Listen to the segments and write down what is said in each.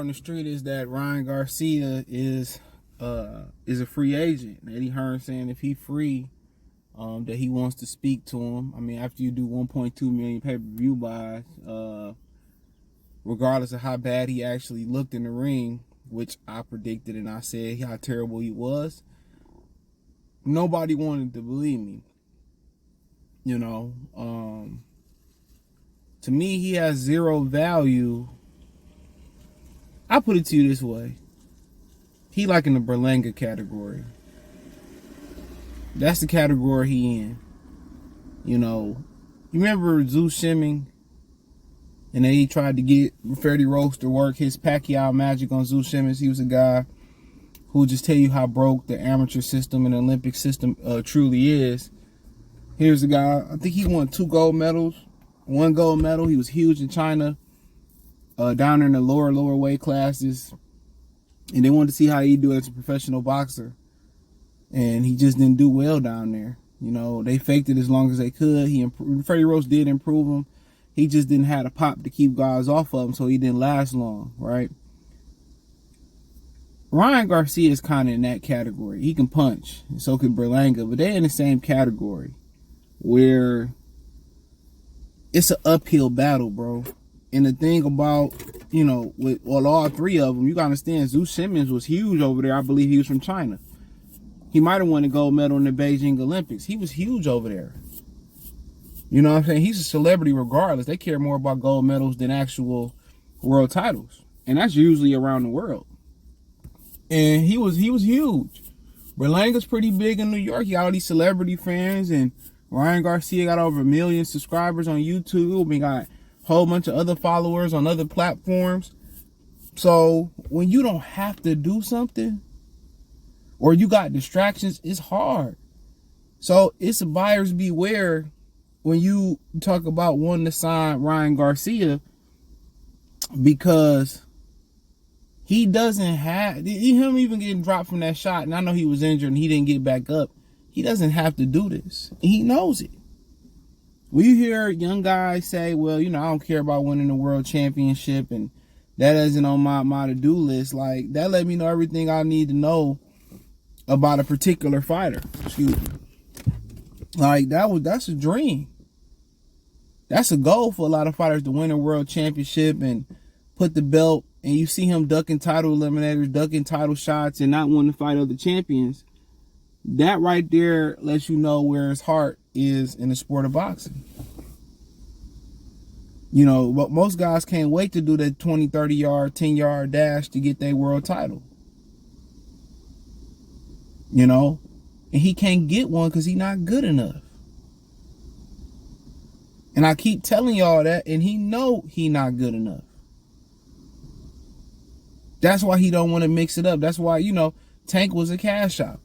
on the street is that Ryan Garcia is a free agent. Eddie Hearn saying if he free, that he wants to speak to him. I mean, after you do 1.2 million pay-per-view buys, regardless of how bad he actually looked in the ring, which I predicted and I said how terrible he was, nobody wanted to believe me. You know, to me, he has zero value. I put it to you this way. He like in the Berlanga category. That's the category he in. You know, you remember Zeus Shimming? And then he tried to get Freddie Roast to work his Pacquiao magic on Zeus Shimming. He was a guy who would just tell you how broke the amateur system and the Olympic system truly is. Here's a guy, I think he won 2 gold medals, 1 gold medal. He was huge in China, down in the lower weight classes. And they wanted to see how he'd do as a professional boxer. And he just didn't do well down there. You know, they faked it as long as they could. Freddie Roast did improve him. He just didn't have a pop to keep guys off of him, so he didn't last long, right? Ryan Garcia is kind of in that category. He can punch, and so can Berlanga, but they're in the same category where it's an uphill battle, bro. And the thing about, you know, with all 3 of them, you got to understand, Zeus Simmons was huge over there. I believe he was from China. He might have won a gold medal in the Beijing Olympics. He was huge over there. You know what I'm saying? He's a celebrity regardless. They care more about gold medals than actual world titles. And that's usually around the world. And he was huge. Berlanga's pretty big in New York. He got all these celebrity fans. And Ryan Garcia got over 1 million subscribers on YouTube. We got a whole bunch of other followers on other platforms. So when you don't have to do something, or you got distractions, it's hard. So it's a buyer's beware when you talk about wanting to sign Ryan Garcia, because he doesn't have, him even getting dropped from that shot, and I know he was injured and he didn't get back up, he doesn't have to do this. He knows it. When you hear young guys say, well, you know, I don't care about winning the world championship and that isn't on my to-do list, like, that let me know everything I need to know about a particular fighter. Excuse me. Like, that's a dream. That's a goal for a lot of fighters, to win a world championship and put the belt, and you see him ducking title eliminators, ducking title shots, and not wanting to fight other champions. That right there lets you know where his heart is in the sport of boxing. You know, but most guys can't wait to do that 20, 30-yard, 10-yard dash to get their world title. You know, and he can't get one because he's not good enough. And I keep telling y'all that, and he know he not good enough. That's why he don't want to mix it up. That's why, you know, Tank was a cash out.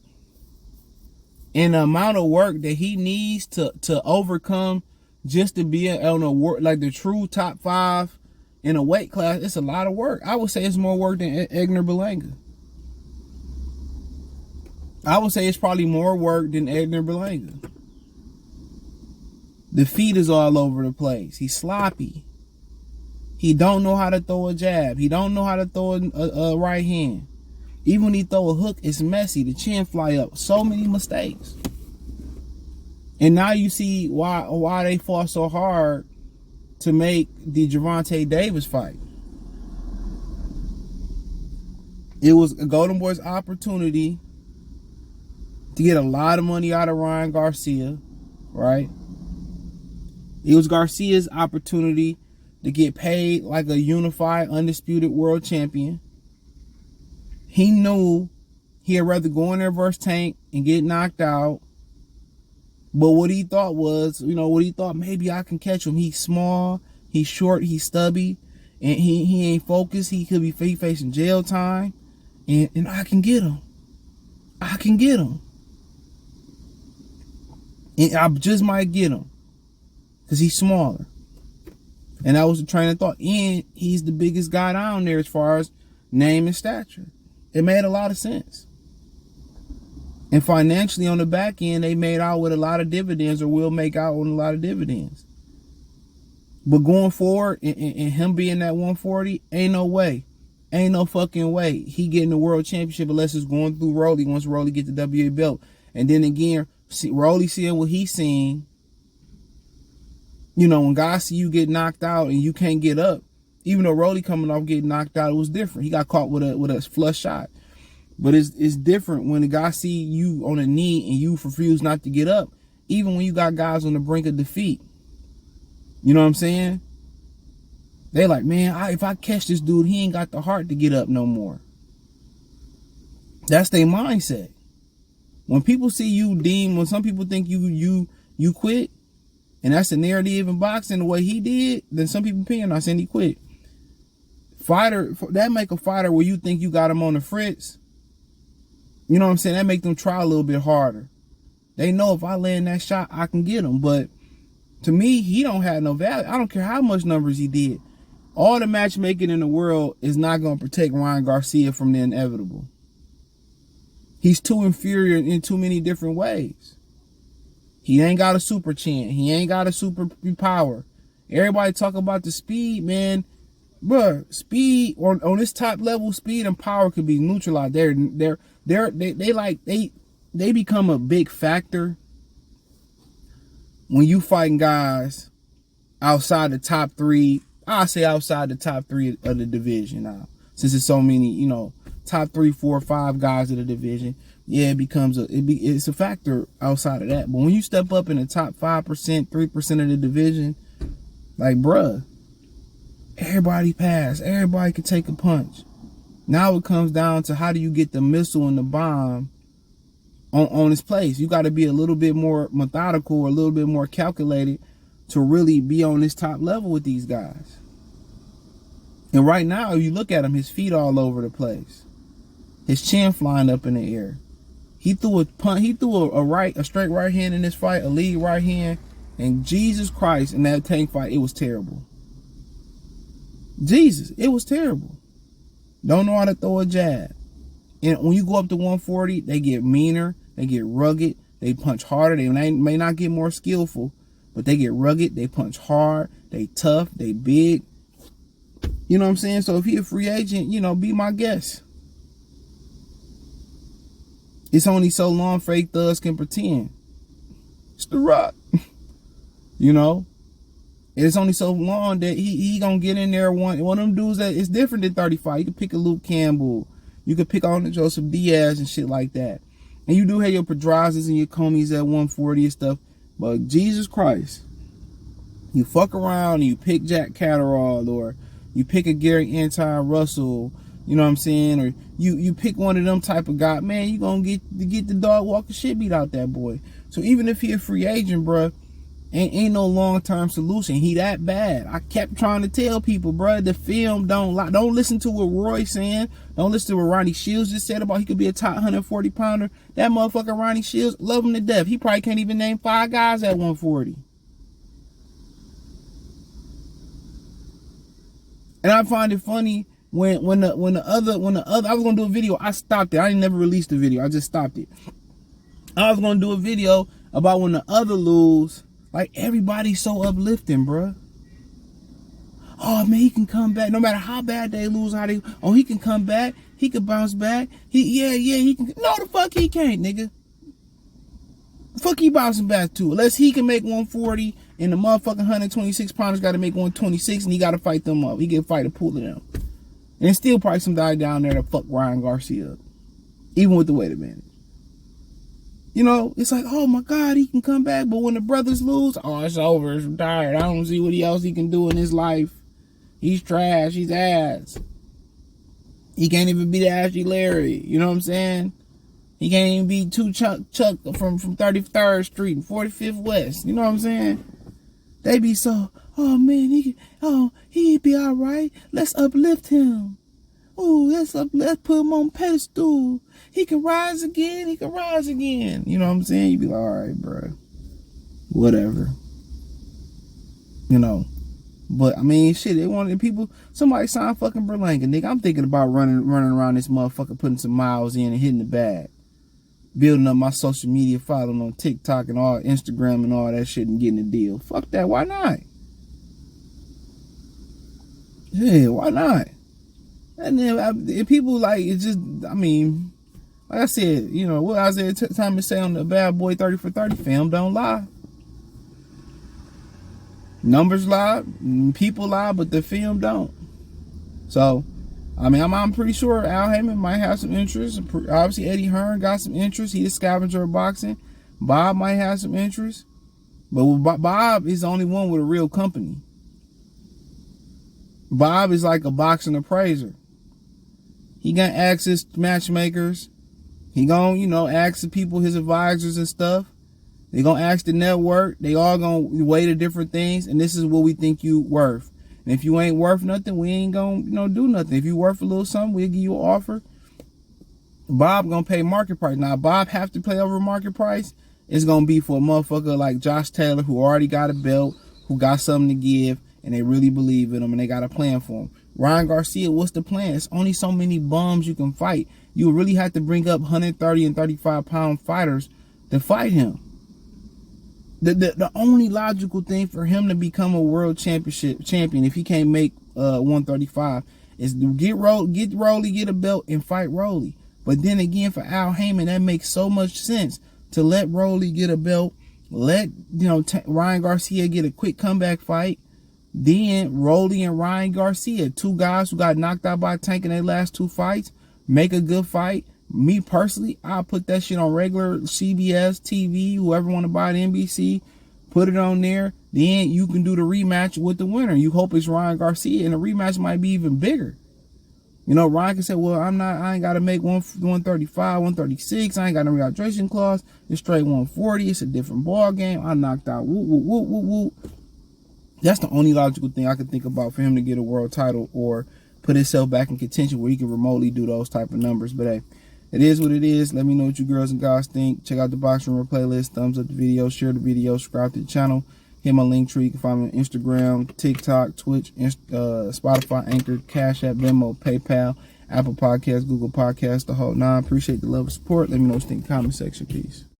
And the amount of work that he needs to overcome just to be on a work, like the true top 5 in a weight class, it's a lot of work. I would say it's more work than Edgar Berlanga. I would say it's probably more work than Edgar Berlanga. The feet is all over the place. He's sloppy. He don't know how to throw a jab. He don't know how to throw a right hand. Even when he throw a hook, it's messy. The chin fly up. So many mistakes. And now you see why they fought so hard to make the Gervonta Davis fight. It was a Golden Boy's opportunity to get a lot of money out of Ryan Garcia, right? It was Garcia's opportunity to get paid like a unified, undisputed world champion. He knew he'd rather go in there versus Tank and get knocked out. But what he thought was, you know, maybe I can catch him. He's small, he's short, he's stubby, and he ain't focused. He could be facing jail time, and I can get him. I can get him. And I just might get him because he's smaller. And that was the train of thought. And he's the biggest guy down there as far as name and stature. It made a lot of sense. And financially on the back end, they made out with a lot of dividends, or will make out with a lot of dividends. But going forward, and him being that 140, ain't no way. Ain't no fucking way he getting the world championship unless it's going through Rolly once Rolly get the WA belt. And then again, Rolly seeing what he's seeing. You know, when guys see you get knocked out and you can't get up, even though Rolly coming off getting knocked out, it was different. He got caught with a flush shot. But it's different when the guy see you on a knee and you refuse not to get up, even when you got guys on the brink of defeat. You know what I'm saying? They like, man, if I catch this dude, he ain't got the heart to get up no more. That's their mindset. When people see you when some people think you quit, and that's the narrative in boxing, the way he did, then some people opinion, I saying he quit. Fighter, that make a fighter where you think you got him on the fritz. You know what I'm saying? That make them try a little bit harder. They know if I land that shot, I can get him. But to me, he don't have no value. I don't care how much numbers he did. All the matchmaking in the world is not going to protect Ryan Garcia from the inevitable. He's too inferior in too many different ways. He ain't got a super chin. He ain't got a super power. Everybody talk about the speed, man. Bruh, speed on this top level, speed and power could be neutralized. They become a big factor when you fighting guys outside the top three. I say outside the top three of the division now, since there's so many, you know, top 3, 4, 5 guys of the division. Yeah, it's a factor outside of that. But when you step up in the top 5%, 3% of the division, like, bruh, everybody pass. Everybody can take a punch. Now it comes down to how do you get the missile and the bomb on its place. You got to be a little bit more methodical, a little bit more calculated to really be on this top level with these guys. And right now, if you look at him, his feet all over the place. His chin flying up in the air. He threw a punt. He threw a straight right hand in this fight, a lead right hand. And Jesus Christ, in that tank fight, it was terrible. Jesus, it was terrible. Don't know how to throw a jab. And when you go up to 140, they get meaner, they get rugged, they punch harder. They may not get more skillful, but they get rugged, they punch hard, they tough, they big. You know what I'm saying? So if he a free agent, you know, be my guest. It's only so long fake thugs can pretend. It's The Rock. You know? It's only so long that he gonna get in there one of them dudes that is different than 35. You can pick a Luke Campbell. You could pick on the Joseph Diaz and shit like that. And you do have your Pedrazas and your Comeys at 140 and stuff. But Jesus Christ, you fuck around and you pick Jack Catterall, or you pick a Gary Anton Russell, you know what I'm saying? Or you pick one of them type of guy, man, you gonna get the dog walking shit beat out that boy. So even if he a free agent, bruh, ain't no long-term solution. He that bad. I kept trying to tell people, bruh, the film don't lie. Don't listen to what Roy's saying. Don't listen to what Ronnie Shields just said about he could be a top 140 pounder. That motherfucker Ronnie Shields, love him to death. He probably can't even name 5 guys at 140. And I find it funny when the other I was gonna do a video, I stopped it. I didn't never release the video. I just stopped it. I was gonna do a video about when the other lose. Like, everybody's so uplifting, bruh. Oh, man, he can come back. No matter how bad they lose, he can come back. He can bounce back. He can. No, the fuck he can't, nigga. The fuck he bouncing back to? Unless he can make 140 and the motherfucking 126 pounders got to make 126 and he got to fight them up. He can fight a pool of them. And still probably some guy down there to fuck Ryan Garcia up. Even with the weight advantage. You know, it's like, oh my God, he can come back. But when the brothers lose, oh, it's over. It's retired. I don't see what else he can do in his life. He's trash. He's ass. He can't even beat Ashley Larry. You know what I'm saying? He can't even beat Chuck from 33rd Street and 45th West. You know what I'm saying? They be so, oh man, he'd be all right. Let's uplift him. Oh, let's put him on pedestal. He can rise again. He can rise again. You know what I'm saying? You be like, all right, bro. Whatever. You know. But, I mean, shit, they wanted people. Somebody signed fucking Berlanga, nigga. I'm thinking about running around this motherfucker, putting some miles in and hitting the bag. Building up my social media following on TikTok and all, Instagram and all that shit and getting a deal. Fuck that. Why not? Yeah, why not? And then if people like it, just I mean, like I said, you know what Isaiah Thomas say on the Bad Boy 30 for 30 film don't lie. Numbers lie, people lie, but the film don't. So, I mean, I'm pretty sure Al Heyman might have some interest. Obviously, Eddie Hearn got some interest. He's a scavenger of boxing. Bob might have some interest. But Bob is the only one with a real company. Bob is like a boxing appraiser. He gonna ask his matchmakers. He gonna, you know, ask the people, his advisors and stuff. They gonna ask the network. They all gonna weigh the different things, and this is what we think you worth. And if you ain't worth nothing, we ain't gonna, you know, do nothing. If you worth a little something, we'll give you an offer. Bob gonna pay market price. Now, Bob have to play over market price. It's gonna be for a motherfucker like Josh Taylor, who already got a belt, who got something to give, and they really believe in him, and they got a plan for him. Ryan Garcia, what's the plan? It's only so many bums you can fight. You really have to bring up 130 and 35-pound fighters to fight him. The only logical thing for him to become a world champion, if he can't make 135, is to get Rolly, get a belt, and fight Rolly. But then again, for Al Heyman, that makes so much sense to let Rolly get a belt, let Ryan Garcia get a quick comeback fight. Then Rolly and Ryan Garcia, two guys who got knocked out by Tank in their last two fights, make a good fight. Me personally, I'll put that shit on regular CBS TV, whoever want to buy the NBC, put it on there. Then you can do the rematch with the winner. You hope it's Ryan Garcia, and the rematch might be even bigger. You know, Ryan can say, well, I ain't got to make 135, 136. I ain't got no rehydration clause. It's straight 140. It's a different ball game. I knocked out. Woo, woo, woo, woo, woo. That's the only logical thing I could think about for him to get a world title or put himself back in contention where he can remotely do those type of numbers. But hey, it is what it is. Let me know what you girls and guys think. Check out the Boxing Room playlist. Thumbs up the video. Share the video. Subscribe to the channel. Hit my link tree. You can find me on Instagram, TikTok, Twitch, Spotify, Anchor, Cash App, Venmo, PayPal, Apple Podcasts, Google Podcasts, the whole nine. Appreciate the love and support. Let me know what you think in the comment section. Peace.